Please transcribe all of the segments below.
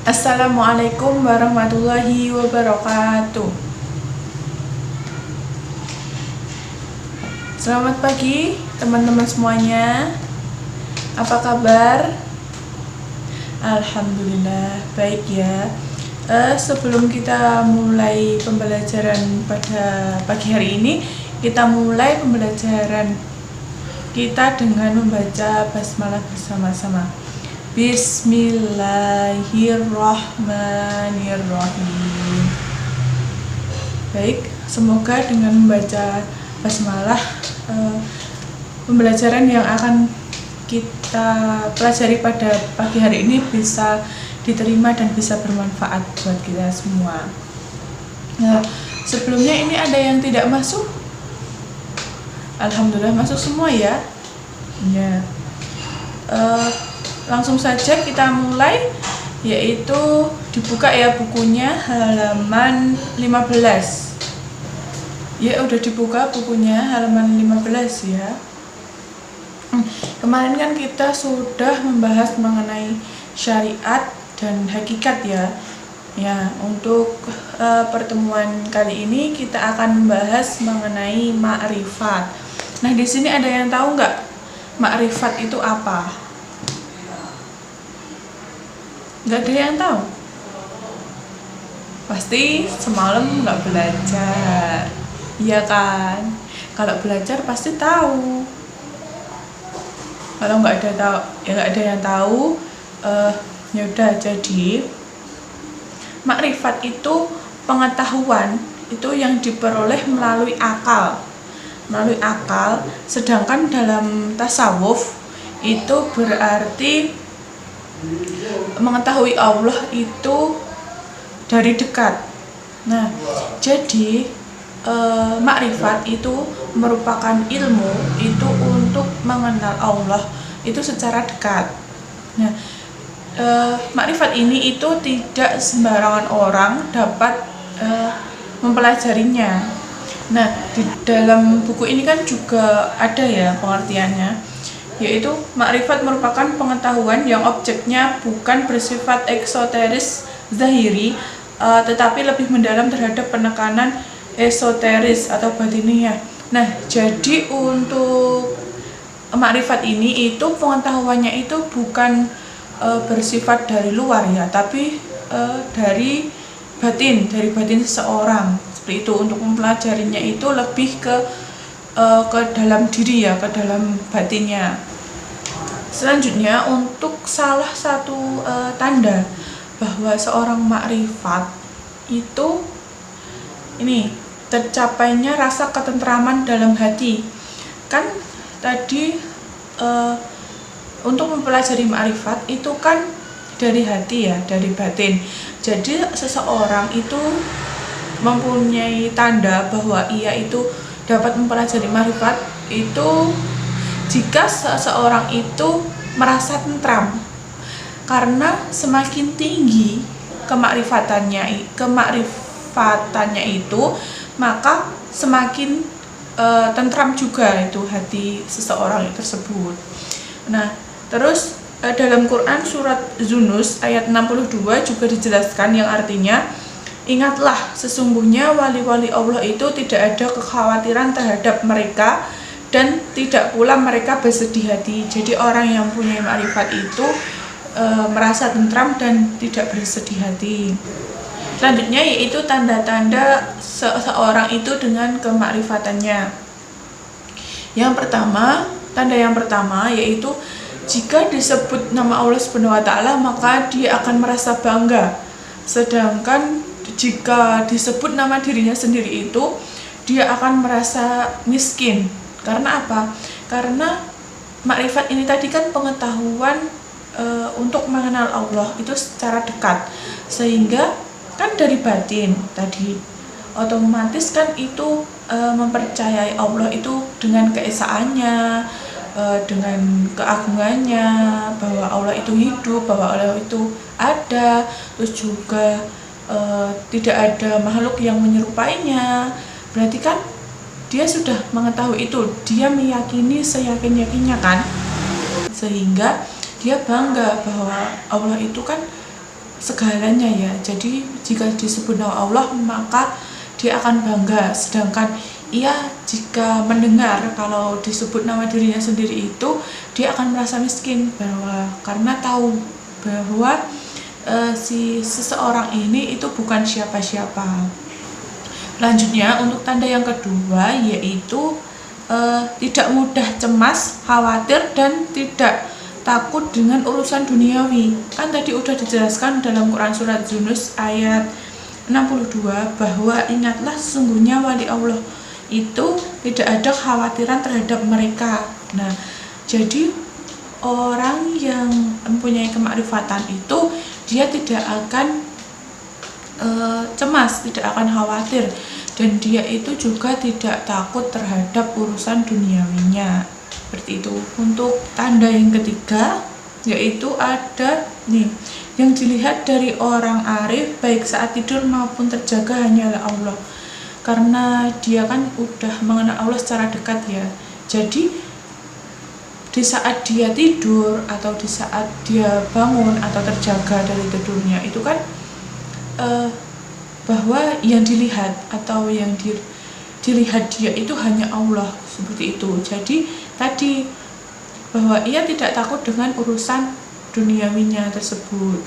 Assalamualaikum warahmatullahi wabarakatuh. Selamat pagi teman-teman semuanya. Apa kabar? Alhamdulillah baik ya. Sebelum kita mulai pembelajaran pada pagi hari ini, kita mulai pembelajaran kita dengan membaca basmalah bersama-sama. Bismillahirrahmanirrahim. Baik, semoga dengan membaca basmalah pembelajaran yang akan kita pelajari pada pagi hari ini bisa diterima dan bisa bermanfaat buat kita semua. Nah, sebelumnya ini ada yang tidak masuk? Alhamdulillah masuk semua ya. Ya. Langsung saja kita mulai, yaitu dibuka ya bukunya halaman 15. Ya udah dibuka bukunya halaman 15 ya. Kemarin kan kita sudah membahas mengenai syariat dan hakikat ya. Ya, untuk pertemuan kali ini kita akan membahas mengenai ma'rifat. Nah, di sini ada yang tahu nggak ma'rifat itu apa? Nggak ada yang tahu? Pasti semalam nggak belajar, iya kan? Kalau belajar pasti tahu. Kalau nggak ada tahu, ya nggak ada yang tahu. Ya udah, jadi makrifat itu pengetahuan itu yang diperoleh melalui akal, sedangkan dalam tasawuf itu berarti mengetahui Allah itu dari dekat. Nah, jadi makrifat itu merupakan ilmu itu untuk mengenal Allah itu secara dekat. Nah, makrifat ini itu tidak sembarangan orang dapat mempelajarinya. Nah, di dalam buku ini kan juga ada ya pengertiannya, yaitu makrifat merupakan pengetahuan yang objeknya bukan bersifat eksoteris zahiri, tetapi lebih mendalam terhadap penekanan esoteris atau batiniah. Nah, jadi untuk makrifat ini itu pengetahuannya itu bukan bersifat dari luar ya, tapi dari batin seseorang. Seperti itu. Untuk mempelajarinya itu lebih ke dalam diri ya, ke dalam batinnya. Selanjutnya, untuk salah satu tanda bahwa seorang makrifat itu ini tercapainya rasa ketentraman dalam hati. Kan tadi untuk mempelajari makrifat itu kan dari hati ya, dari batin. Jadi seseorang itu mempunyai tanda bahwa ia itu dapat mempelajari makrifat itu jika seseorang itu merasa tentram. Karena semakin tinggi kemakrifatannya itu, maka semakin tentram juga itu hati seseorang tersebut. Nah, terus dalam Quran surat Yunus ayat 62 juga dijelaskan yang artinya, ingatlah sesungguhnya wali-wali Allah itu tidak ada kekhawatiran terhadap mereka dan tidak pula mereka bersedih hati. Jadi orang yang punya makrifat itu merasa tentram dan tidak bersedih hati. Selanjutnya yaitu tanda-tanda seseorang itu dengan kemakrifatannya. Tanda yang pertama yaitu jika disebut nama Allah Subhanahu wa taala maka dia akan merasa bangga. Sedangkan jika disebut nama dirinya sendiri itu dia akan merasa miskin. Karena apa? Karena makrifat ini tadi kan pengetahuan untuk mengenal Allah itu secara dekat. Sehingga kan dari batin tadi otomatis kan itu mempercayai Allah itu dengan keesaannya, dengan keagungannya, bahwa Allah itu hidup, bahwa Allah itu ada, terus juga tidak ada makhluk yang menyerupainya. Berarti kan dia sudah mengetahui itu, dia meyakini seyakin-yakinnya kan. sehingga dia bangga bahwa Allah itu kan segalanya ya. Jadi jika disebut nama Allah maka dia akan bangga, sedangkan ia jika mendengar kalau disebut nama dirinya sendiri itu dia akan merasa miskin karena tahu bahwa si seseorang ini itu bukan siapa-siapa. Selanjutnya untuk tanda yang kedua yaitu tidak mudah cemas, khawatir, dan tidak takut dengan urusan duniawi. Kan tadi udah dijelaskan dalam Quran surat Yunus ayat 62 bahwa ingatlah sesungguhnya wali Allah itu tidak ada kekhawatiran terhadap mereka. Nah, jadi orang yang mempunyai kemakrifatan itu dia tidak akan cemas, tidak akan khawatir, dan dia itu juga tidak takut terhadap urusan duniawinya. Seperti itu. Untuk tanda yang ketiga yaitu ada nih, yang dilihat dari orang arif baik saat tidur maupun terjaga hanyalah Allah, karena dia kan udah mengenal Allah secara dekat ya. Jadi di saat dia tidur atau di saat dia bangun atau terjaga dari tidurnya itu kan bahwa yang dilihat atau yang dilihat dia itu hanya Allah, seperti itu. Jadi tadi bahwa ia tidak takut dengan urusan duniawinya tersebut.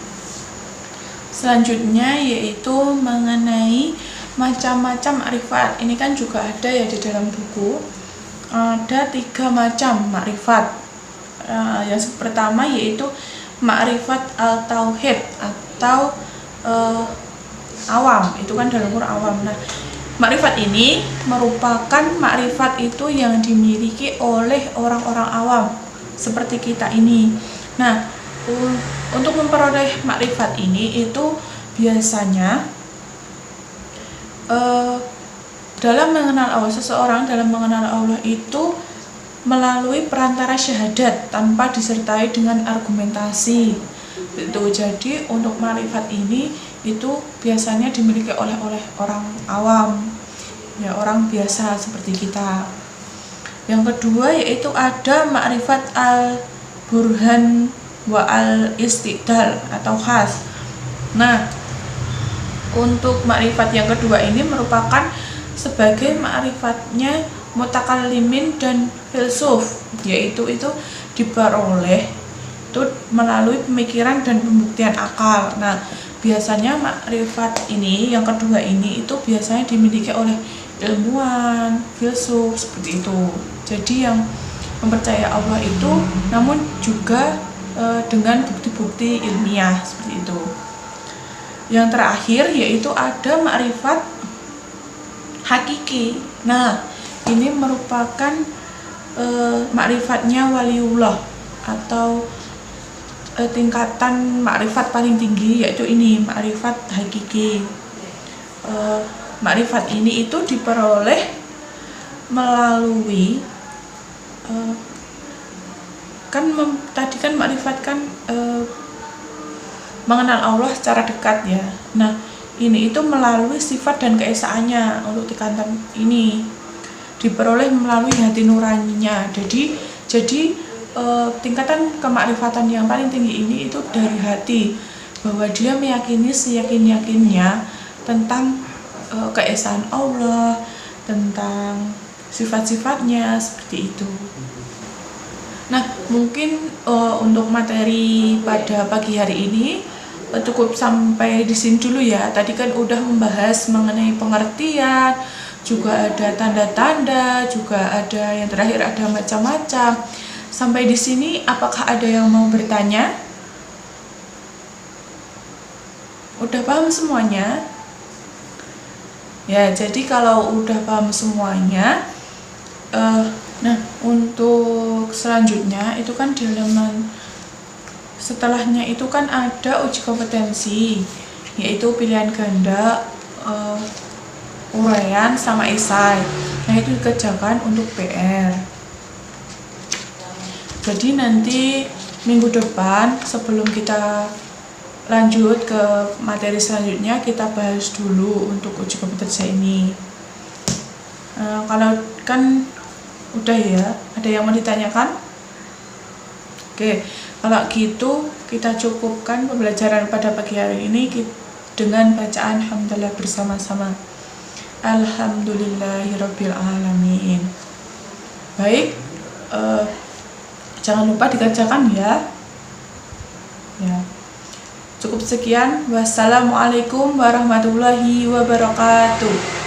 Selanjutnya yaitu mengenai macam-macam makrifat. Ini kan juga ada ya di dalam buku. Ada 3 macam makrifat. Yang pertama yaitu makrifat al-tauhid atau awam. Itu kan dalam Quran awam. Nah, makrifat ini merupakan makrifat itu yang dimiliki oleh orang-orang awam seperti kita ini. Nah, untuk memperoleh makrifat ini itu biasanya dalam mengenal Allah, seseorang dalam mengenal Allah itu melalui perantara syahadat tanpa disertai dengan argumentasi. Itu jadi untuk makrifat ini itu biasanya dimiliki oleh orang awam ya, orang biasa seperti kita. Yang kedua yaitu ada makrifat al-burhan wa al-istidlal atau khas. Nah, untuk makrifat yang kedua ini merupakan sebagai makrifatnya mutakallimin dan filsuf, yaitu itu diperoleh itu melalui pemikiran dan pembuktian akal. Nah, biasanya makrifat ini yang kedua ini itu biasanya dimiliki oleh ilmuwan, filsuf, seperti itu. Jadi yang mempercayai Allah itu namun juga dengan bukti-bukti ilmiah, seperti itu. Yang terakhir yaitu ada makrifat hakiki. Nah, ini merupakan makrifatnya waliullah atau tingkatan makrifat paling tinggi, yaitu ini makrifat hakiki. Makrifat ini itu diperoleh melalui tadi kan makrifat kan mengenal Allah secara dekat ya. Nah, ini itu melalui sifat dan keesaannya. Untuk tingkatan ini diperoleh melalui hati nuraninya. Jadi tingkatan kemakrifatan yang paling tinggi ini itu dari hati, bahwa dia meyakini seyakin-yakinnya tentang keesaan Allah, tentang sifat-sifatnya, seperti itu. Nah, mungkin untuk materi pada pagi hari ini cukup sampai di sini dulu ya. Tadi kan udah membahas mengenai pengertian, juga ada tanda-tanda, juga ada yang terakhir ada macam-macam. Sampai di sini apakah ada yang mau bertanya? Udah paham semuanya? Ya, jadi kalau udah paham semuanya, nah untuk selanjutnya itu kan di halaman setelahnya itu kan ada uji kompetensi, yaitu pilihan ganda, uraian sama esai. Nah, itu dikerjakan untuk PR. Jadi nanti minggu depan sebelum kita lanjut ke materi selanjutnya, kita bahas dulu untuk uji kompetensi ini. Kalau kan udah ya, ada yang mau ditanyakan? Oke, kalau gitu kita cukupkan pembelajaran pada pagi hari ini dengan bacaan hamdalah bersama-sama. Alhamdulillahirabbil alamin. Baik, jangan lupa dikerjakan ya. Ya. Cukup sekian. Wassalamualaikum warahmatullahi wabarakatuh.